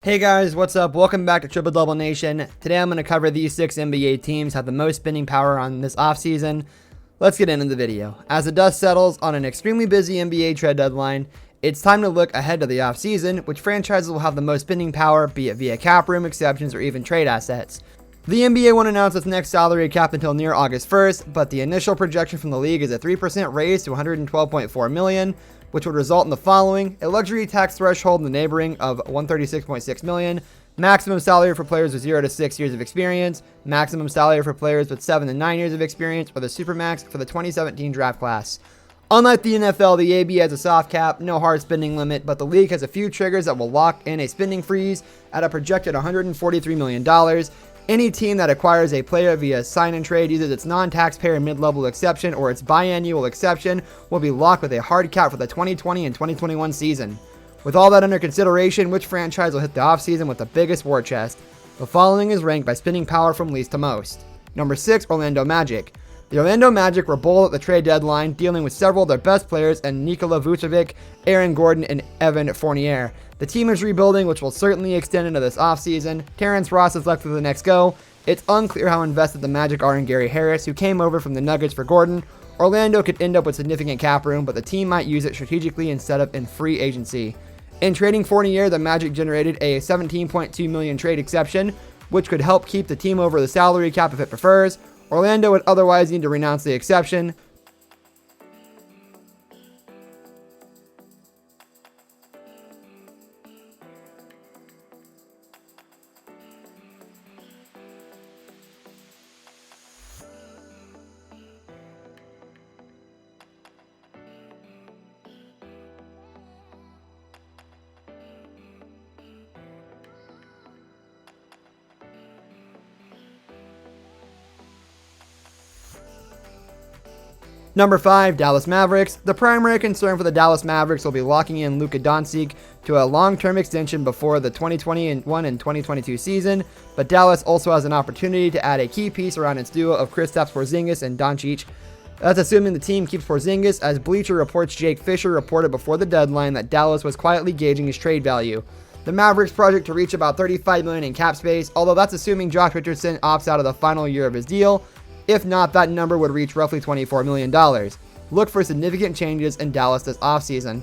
Hey guys, what's up? Welcome back to Triple Double Nation. Today I'm going to cover these 6 NBA teams have the most spending power on this offseason. Let's get into the video. As the dust settles on an extremely busy NBA trade deadline, it's time to look ahead to the offseason, which franchises will have the most spending power, be it via cap room exceptions or even trade assets. The NBA won't announce its next salary cap until near August 1st, but the initial projection from the league is a 3% raise to $112.4 million, which would result in the following: a luxury tax threshold in the neighboring of $136.6 million, maximum salary for players with 0 to 6 years of experience, maximum salary for players with 7 to 9 years of experience, or the supermax for the 2017 draft class. Unlike the NFL, the AB has a soft cap, no hard spending limit, but the league has a few triggers that will lock in a spending freeze at a projected $143 million. Any team that acquires a player via sign and trade, either its non-taxpayer mid-level exception or its biannual exception, will be locked with a hard cap for the 2020 and 2021 season. With all that under consideration, which franchise will hit the offseason with the biggest war chest? The following is ranked by spending power from least to most. Number 6, Orlando Magic. The Orlando Magic were bold at the trade deadline, dealing with several of their best players in Nikola Vucevic, Aaron Gordon, and Evan Fournier. The team is rebuilding, which will certainly extend into this offseason. Terrence Ross is left for the next go. It's unclear how invested the Magic are in Gary Harris, who came over from the Nuggets for Gordon. Orlando could end up with significant cap room, but the team might use it strategically instead of in free agency. In trading Fournier, the Magic generated a $17.2 million trade exception, which could help keep the team over the salary cap if it prefers. Orlando would otherwise need to renounce the exception. Number 5, Dallas Mavericks. The primary concern for the Dallas Mavericks will be locking in Luka Doncic to a long-term extension before the 2021 and 2022 season, but Dallas also has an opportunity to add a key piece around its duo of Kristaps Porzingis and Doncic. That's assuming the team keeps Porzingis, as Bleacher Report's Jake Fisher reported before the deadline that Dallas was quietly gauging his trade value. The Mavericks project to reach about $35 million in cap space, although that's assuming Josh Richardson opts out of the final year of his deal. If not, that number would reach roughly $24 million. Look for significant changes in Dallas this offseason.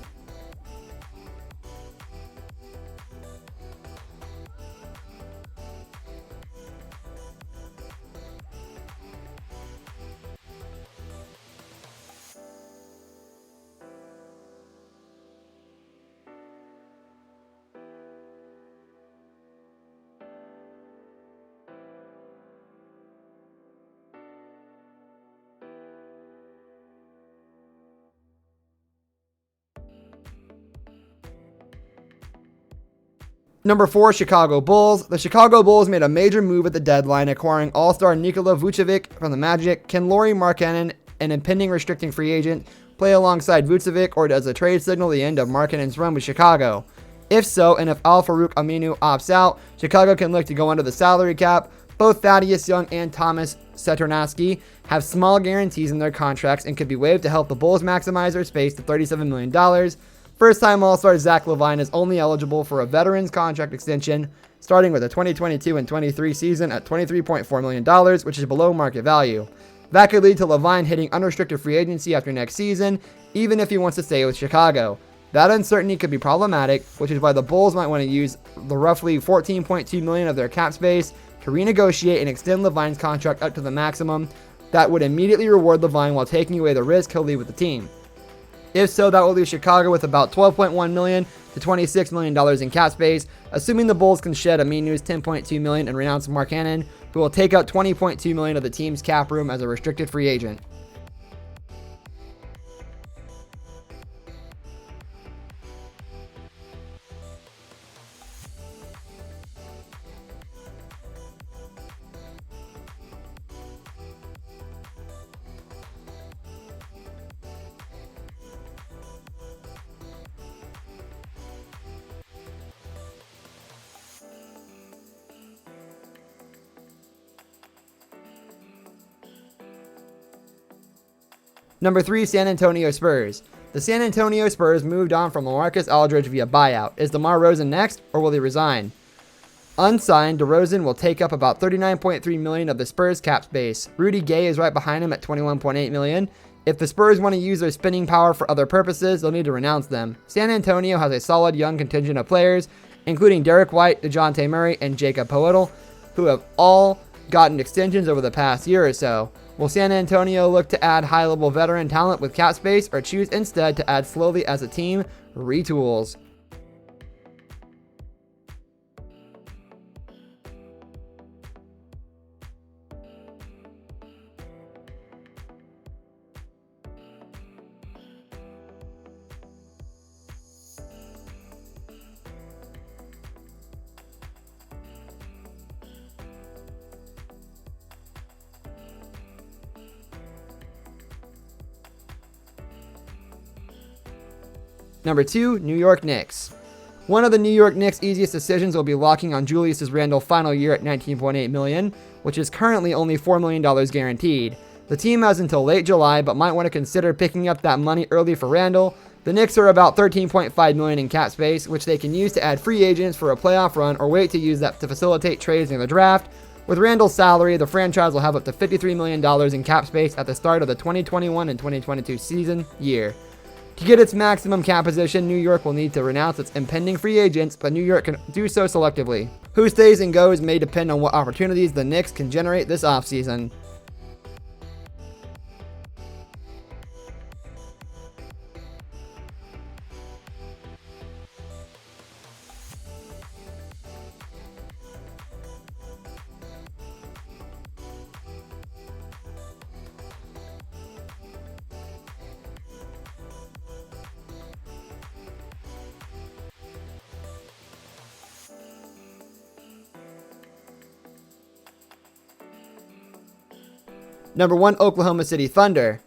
Number 4, Chicago Bulls. The Chicago Bulls made a major move at the deadline, acquiring all-star Nikola Vucevic from the Magic. Can Lauri Markkanen, an impending restricting free agent, play alongside Vucevic, or does the trade signal the end of Markkanen's run with Chicago? If so, and if Al-Farouq Aminu opts out, Chicago can look to go under the salary cap. Both Thaddeus Young and Thomas Satoransky have small guarantees in their contracts and could be waived to help the Bulls maximize their space to $37 million. First-time All-Star Zach LaVine is only eligible for a veteran's contract extension, starting with the 2022 and 23 season at $23.4 million, which is below market value. That could lead to LaVine hitting unrestricted free agency after next season, even if he wants to stay with Chicago. That uncertainty could be problematic, which is why the Bulls might want to use the roughly $14.2 million of their cap space to renegotiate and extend LaVine's contract up to the maximum. That would immediately reward LaVine while taking away the risk he'll leave with the team. If so, that will leave Chicago with about $12.1 million to $26 million in cap space, assuming the Bulls can shed Aminu's $10.2 million and renounce Markkanen, who will take out $20.2 million of the team's cap room as a restricted free agent. Number 3, San Antonio Spurs. The San Antonio Spurs moved on from LaMarcus Aldridge via buyout. Is DeMar DeRozan next, or will he resign? Unsigned, DeRozan will take up about $39.3 million of the Spurs cap space. Rudy Gay is right behind him at $21.8 million. If the Spurs want to use their spending power for other purposes, they'll need to renounce them. San Antonio has a solid young contingent of players, including Derek White, DeJounte Murray, and Jacob Poeltl, who have all gotten extensions over the past year or so. Will San Antonio look to add high-level veteran talent with cap space, or choose instead to add slowly as a team retools? Number 2, New York Knicks. One of the New York Knicks' easiest decisions will be locking on Julius Randle's final year at $19.8 million, which is currently only $4 million guaranteed. The team has until late July, but might want to consider picking up that money early for Randle. The Knicks are about $13.5 million in cap space, which they can use to add free agents for a playoff run, or wait to use that to facilitate trades in the draft. With Randle's salary, the franchise will have up to $53 million in cap space at the start of the 2021 and 2022 season year. To get its maximum cap position, New York will need to renounce its impending free agents, but New York can do so selectively. Who stays and goes may depend on what opportunities the Knicks can generate this offseason. Number 1, Oklahoma City Thunder.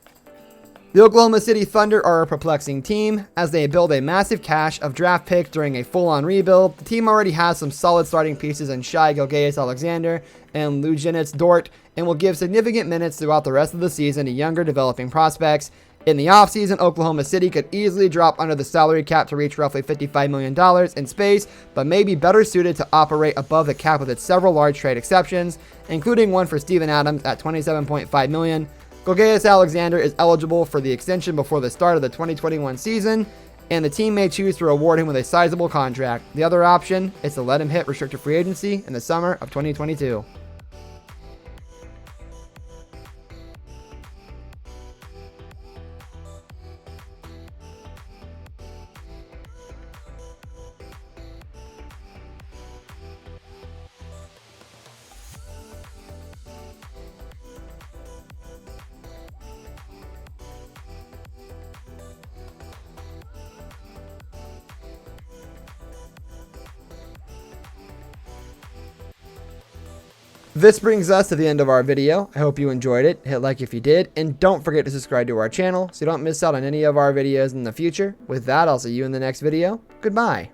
The Oklahoma City Thunder are a perplexing team as they build a massive cache of draft picks during a full-on rebuild. The team already has some solid starting pieces in Shai Gilgeous-Alexander and Luguentz Dort, and will give significant minutes throughout the rest of the season to younger developing prospects. In the offseason, Oklahoma City could easily drop under the salary cap to reach roughly $55 million in space, but may be better suited to operate above the cap with its several large trade exceptions, including one for Steven Adams at $27.5 million. Gilgeous-Alexander is eligible for the extension before the start of the 2021 season, and the team may choose to reward him with a sizable contract. The other option is to let him hit restricted free agency in the summer of 2022. This brings us to the end of our video. I hope you enjoyed it. Hit like if you did, and don't forget to subscribe to our channel so you don't miss out on any of our videos in the future. With that, I'll see you in the next video. Goodbye.